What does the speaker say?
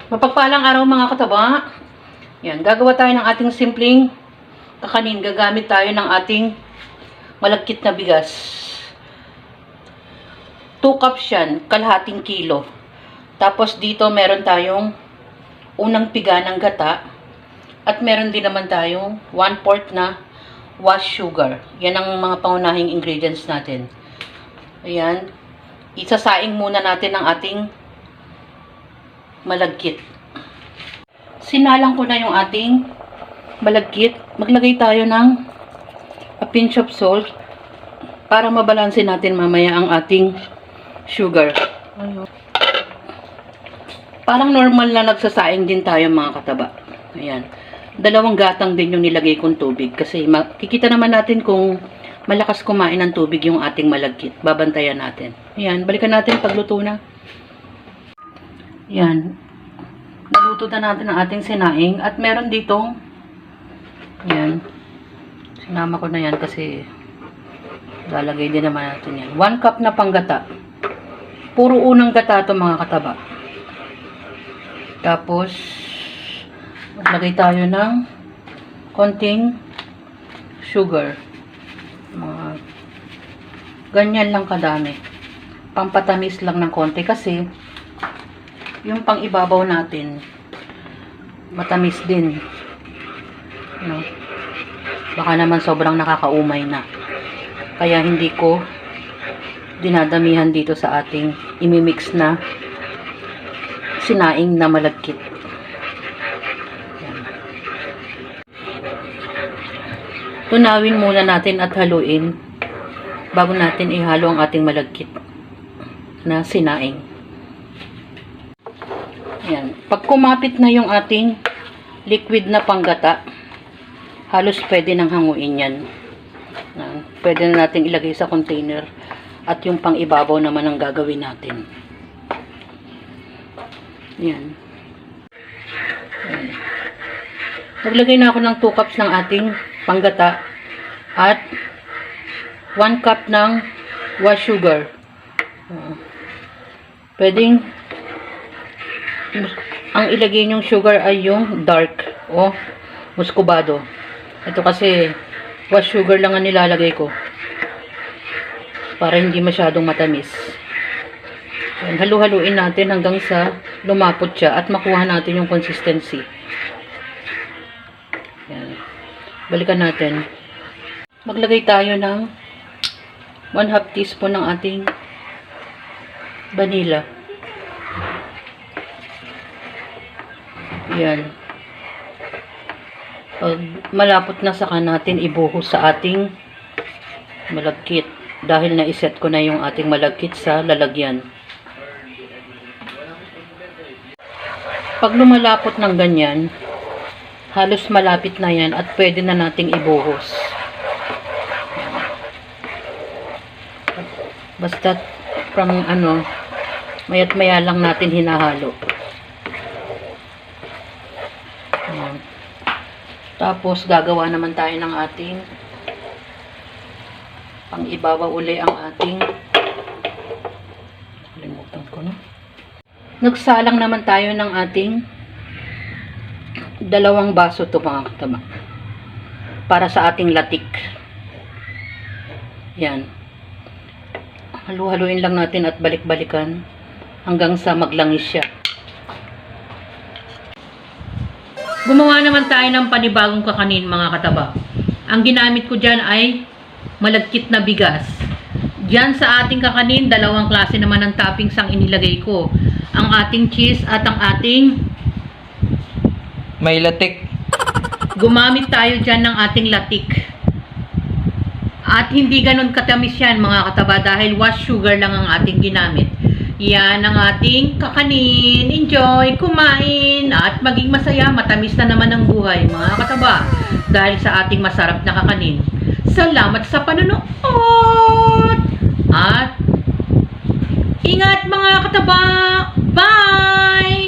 Mapagpalang araw mga kataba. Yan, gagawa tayo ng ating simpleng kakanin. Gagamit tayo ng ating malagkit na bigas. 2 cups yan, kalahating kilo. Tapos dito meron tayong unang piga ng gata. At meron din naman tayong 1/4 na wash sugar. Yan ang mga pangunahing ingredients natin. Ayan. Isasaing muna natin ang ating malagkit. Sinalang ko na yung ating malagkit. Maglagay tayo ng a pinch of salt para mabalansin natin mamaya ang ating sugar. Parang normal na nagsasaing din tayo mga kataba. Ayan. 2 gatang din yung nilagay kong tubig kasi makikita naman natin kung malakas kumain ng tubig yung ating malagkit. Babantayan natin. Ayan. Balikan natin pagluto na. Yan. Naluto na natin ang ating sinaing. At meron ditong, yan. Sinama ko na yan kasi lalagay din naman natin yan. 1 cup na panggata. Puro unang gata ito mga kataba. Tapos, maglagay tayo ng konting sugar. Ganyan lang kadami. Pampatamis lang ng konti kasi yung pang ibabaw natin matamis din, no? Baka naman sobrang nakakaumay na, kaya hindi ko dinadamihan dito sa ating imimix na sinaing na malagkit. Yan. Tunawin muna natin at haluin bago natin ihalo ang ating malagkit na sinaing. Yan. Pag kumapit na yung ating liquid na panggata, halos pwede nang hanguin yan. Pwede na natin ilagay sa container at yung pang ibabaw naman ang gagawin natin. Yan. Yan. Naglagay na ako ng 2 cups ng ating panggata at 1 cup ng wash sugar. Pwedeng ang ilagay nyong sugar ay yung dark o muscovado. Ito kasi wash sugar lang ang nilalagay ko para hindi masyadong matamis. Halu-haluin natin hanggang sa lumapot siya at makuha natin yung consistency. Yan. Balikan natin. Maglagay tayo ng 1/2 teaspoon ng ating vanilla. Yan. Pag malapot na, saka natin ibuhos sa ating malagkit. Dahil na-iset ko na yung ating malagkit sa lalagyan. Pag lumalapot ng ganyan, halos malapit na yan at pwede na nating ibuhos. Basta from mayat maya lang natin hinahalo. Ayan. Tapos gagawa naman tayo ng ating pang ibabaw uli ang ating, kalimutan ko na. Nagsalang naman tayo ng ating 2 baso to mga kataba para sa ating latik. Yan. Halu-haluin lang natin at balik-balikan hanggang sa maglangis siya. Gumawa naman tayo ng panibagong kakanin mga kataba. Ang ginamit ko dyan ay malagkit na bigas. Dyan sa ating kakanin, 2 klase naman ng toppings ang inilagay ko. Ang ating cheese at ang ating may latik. Gumamit tayo dyan ng ating latik. At hindi ganun katamis yan mga kataba dahil wash sugar lang ang ating ginamit. Yan ang ating kakanin. Enjoy, kumain, at maging masaya. Matamis na naman ang buhay mga kataba dahil sa ating masarap na kakanin. Salamat sa panonood! At ingat mga kataba! Bye!